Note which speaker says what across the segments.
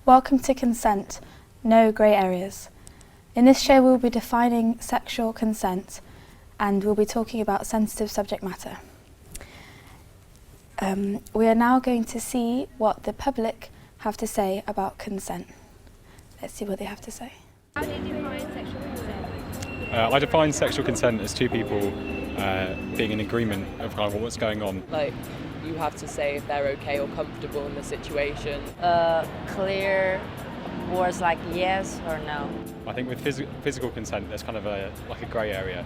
Speaker 1: Welcome to Consent, No Grey Areas. In this show we'll be defining sexual consent and we'll be talking about sensitive subject matter. We are now going to see what the public have to say about consent. Let's see what they have to say.
Speaker 2: How do you define sexual consent?
Speaker 3: I define sexual consent as two people being in agreement of kind of what's going on.
Speaker 4: Like, you have to say if they're okay or comfortable in the situation.
Speaker 5: Clear words like yes or no.
Speaker 3: I think with physical consent, there's kind of a grey area.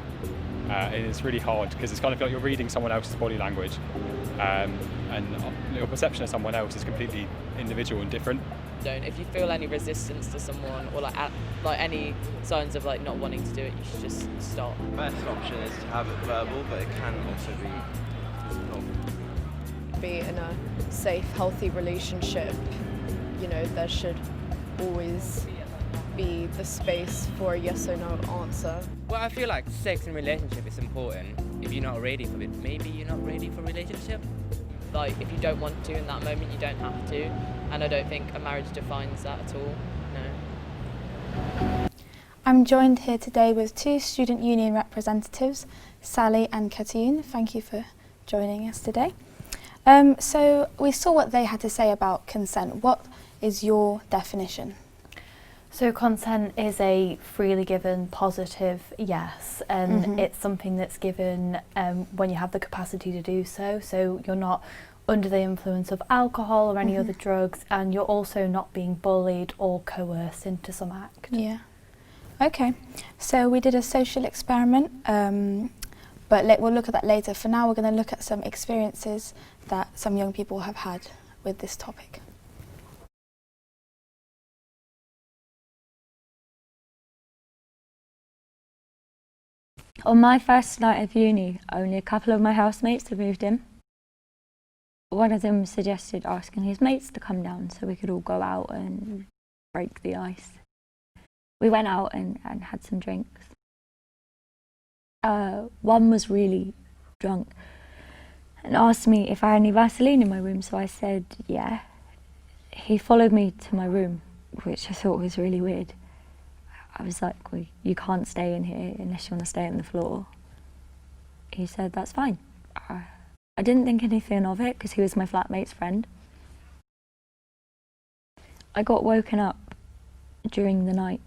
Speaker 3: And it's really hard because it's kind of like you're reading someone else's body language, and your perception of someone else is completely individual and different.
Speaker 4: If you feel any resistance to someone or like any signs of like not wanting to do it, you should just stop.
Speaker 6: The best option is to have it verbal, but it can also be physical.
Speaker 7: Be in a safe, healthy relationship, you know, there should always be the space for a yes or no answer.
Speaker 8: Well, I feel like sex in relationship is important. If you're not ready for it, maybe you're not ready for a relationship.
Speaker 4: Like, if you don't want to in that moment, you don't have to. And I don't think a marriage defines that at all, no.
Speaker 1: I'm joined here today with two student union representatives, Sally and Katoon. Thank you for joining us today. So we saw what they had to say about consent. What is your definition?
Speaker 9: So consent is a freely given positive yes, and it's something that's given when you have the capacity to do so. So you're not under the influence of alcohol or any other drugs, and you're also not being bullied or coerced into some act.
Speaker 1: Yeah. Okay. So we did a social experiment, but we'll look at that later. For now, we're going to look at some experiences that some young people have had with this topic.
Speaker 10: On my first night of uni, only a couple of my housemates had moved in. One of them suggested asking his mates to come down so we could all go out and break the ice. We went out and had some drinks. One was really drunk and asked me if I had any Vaseline in my room, so I said yeah. He followed me to my room, which I thought was really weird. I was like, well, you can't stay in here unless you want to stay on the floor. He said, that's fine. I didn't think anything of it because he was my flatmate's friend. I got woken up during the night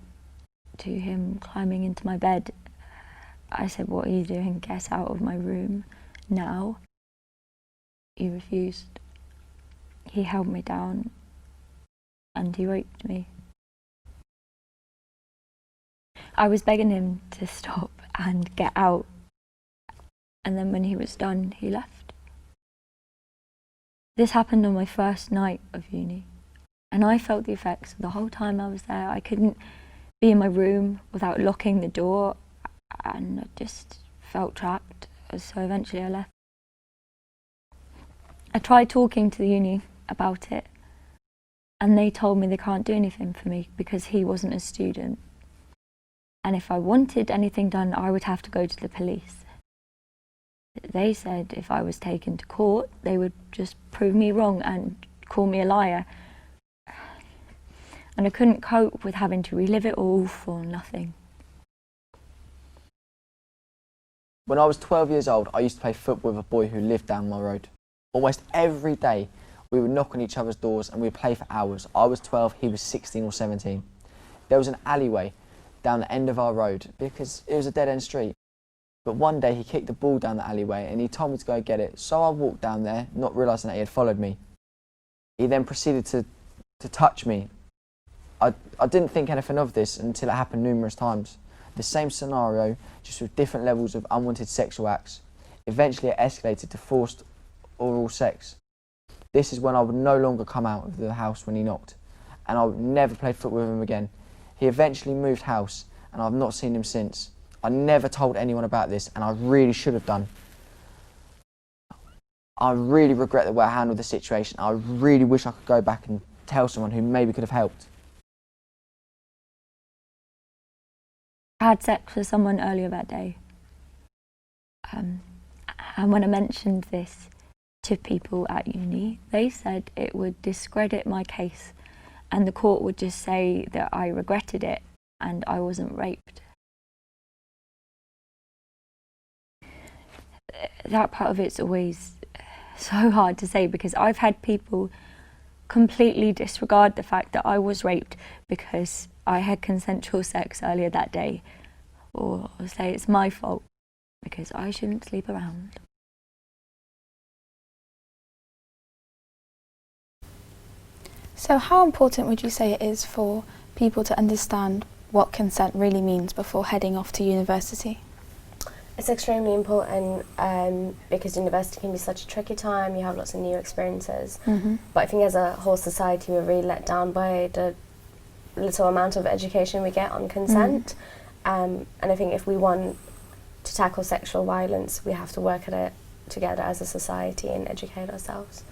Speaker 10: to him climbing into my bed. I said, what are you doing? Get out of my room now. He refused. He held me down and he raped me. I was begging him to stop and get out, and then when he was done, he left. This happened on my first night of uni, and I felt the effects the whole time I was there. I couldn't be in my room without locking the door, and I just felt trapped, so eventually I left. I tried talking to the uni about it, and they told me they can't do anything for me because he wasn't a student. And if I wanted anything done, I would have to go to the police. They said if I was taken to court, they would just prove me wrong and call me a liar. And I couldn't cope with having to relive it all for nothing.
Speaker 11: When I was 12 years old, I used to play football with a boy who lived down my road. Almost every day, we would knock on each other's doors and we'd play for hours. I was 12, he was 16 or 17. There was an alleyway down the end of our road because it was a dead-end street. But one day he kicked the ball down the alleyway and he told me to go get it, so I walked down there, not realising that he had followed me. He then proceeded to touch me. I didn't think anything of this until it happened numerous times. The same scenario, just with different levels of unwanted sexual acts. Eventually it escalated to forced oral sex. This is when I would no longer come out of the house when he knocked, and I would never play football with him again. He eventually moved house and I've not seen him since. I never told anyone about this and I really should have done. I really regret the way I handled the situation. I really wish I could go back and tell someone who maybe could have helped.
Speaker 10: I had sex with someone earlier that day. And when I mentioned this to people at uni, they said it would discredit my case and the court would just say that I regretted it and I wasn't raped. That part of it's always so hard to say, because I've had people completely disregard the fact that I was raped because I had consensual sex earlier that day, or say it's my fault because I shouldn't sleep around.
Speaker 1: So how important would you say it is for people to understand what consent really means before heading off to university?
Speaker 12: It's extremely important because university can be such a tricky time, you have lots of new experiences. But I think as a whole society we're really let down by the little amount of education we get on consent. And I think if we want to tackle sexual violence, we have to work at it together as a society and educate ourselves.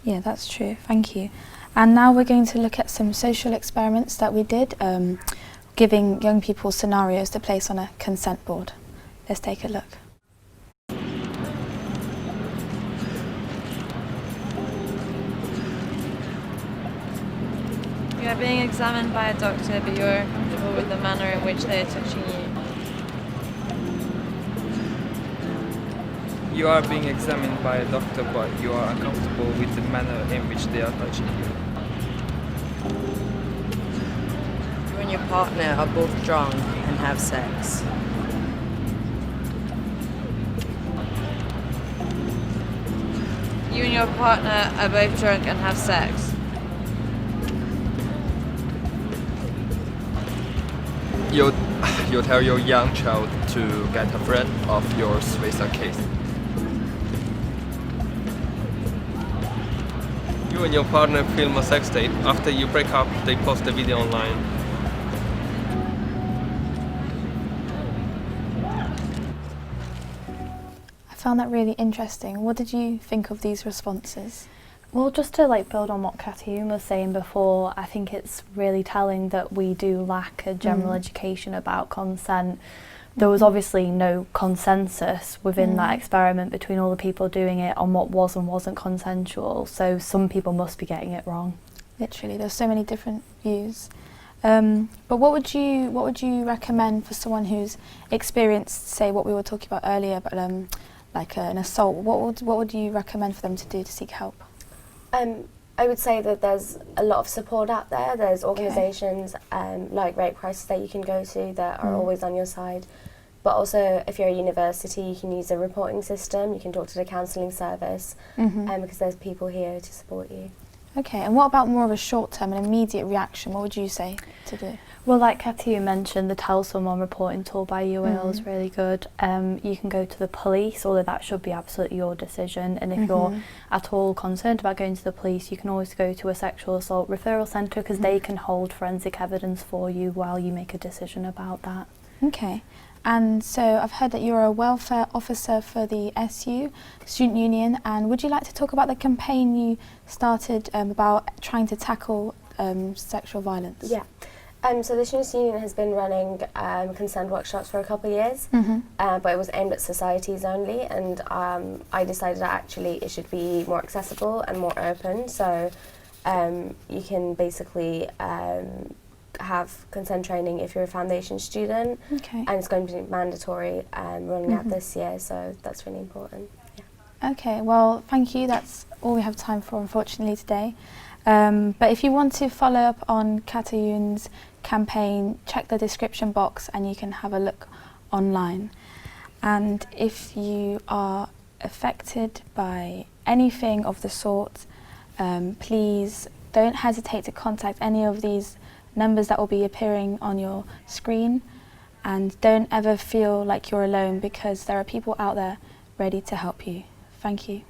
Speaker 1: Yeah, that's true. Thank you. And now we're going to look at some social experiments that we did, giving young people scenarios to place on a consent board. Let's take a look.
Speaker 2: You are being examined by a doctor, but you are uncomfortable with the manner in which they are touching you.
Speaker 13: You are being examined by a doctor, but you are uncomfortable with the manner in which they are touching you.
Speaker 5: You and your partner are both drunk and have sex.
Speaker 2: You and your partner are both drunk and have sex.
Speaker 13: You tell your young child to get a friend of yours with a kiss. You and your partner film a sex tape. After you break up, they post the video online.
Speaker 1: I found that really interesting. What did you think of these responses?
Speaker 9: Well, just to build on what Kathy was saying before, I think it's really telling that we do lack a general education about consent. There was obviously no consensus within that experiment between all the people doing it on what was and wasn't consensual, so some people must be getting it wrong.
Speaker 1: Literally, there's so many different views. But what would you recommend for someone who's experienced, say, what we were talking about earlier, but like an assault? What would you recommend for them to do to seek help?
Speaker 12: I would say that there's a lot of support out there. There's organisations like Rape Crisis that you can go to that are always on your side. But also, if you're a university, you can use a reporting system. You can talk to the counselling service because there's people here to support you.
Speaker 1: Okay, and what about more of a short-term and immediate reaction? What would you say to do?
Speaker 9: Well, like Kathy mentioned, the Tell Someone reporting tool by UAL is really good. You can go to the police, although that should be absolutely your decision. And if you're at all concerned about going to the police, you can always go to a sexual assault referral centre because they can hold forensic evidence for you while you make a decision about that.
Speaker 1: Okay. And so I've heard that you're a welfare officer for the SU, Student Union, and would you like to talk about the campaign you started about trying to tackle sexual violence?
Speaker 12: Yeah. So the Students' Union has been running consent workshops for a couple of years, but it was aimed at societies only, and I decided that actually it should be more accessible and more open, so you can basically have consent training if you're a foundation student, and it's going to be mandatory running out this year, so that's really important. Yeah.
Speaker 1: Okay, well, thank you. That's all we have time for, unfortunately, today. But if you want to follow up on Katayun's campaign, check the description box and you can have a look online. And if you are affected by anything of the sort, please don't hesitate to contact any of these numbers that will be appearing on your screen, and don't ever feel like you're alone because there are people out there ready to help you. Thank you.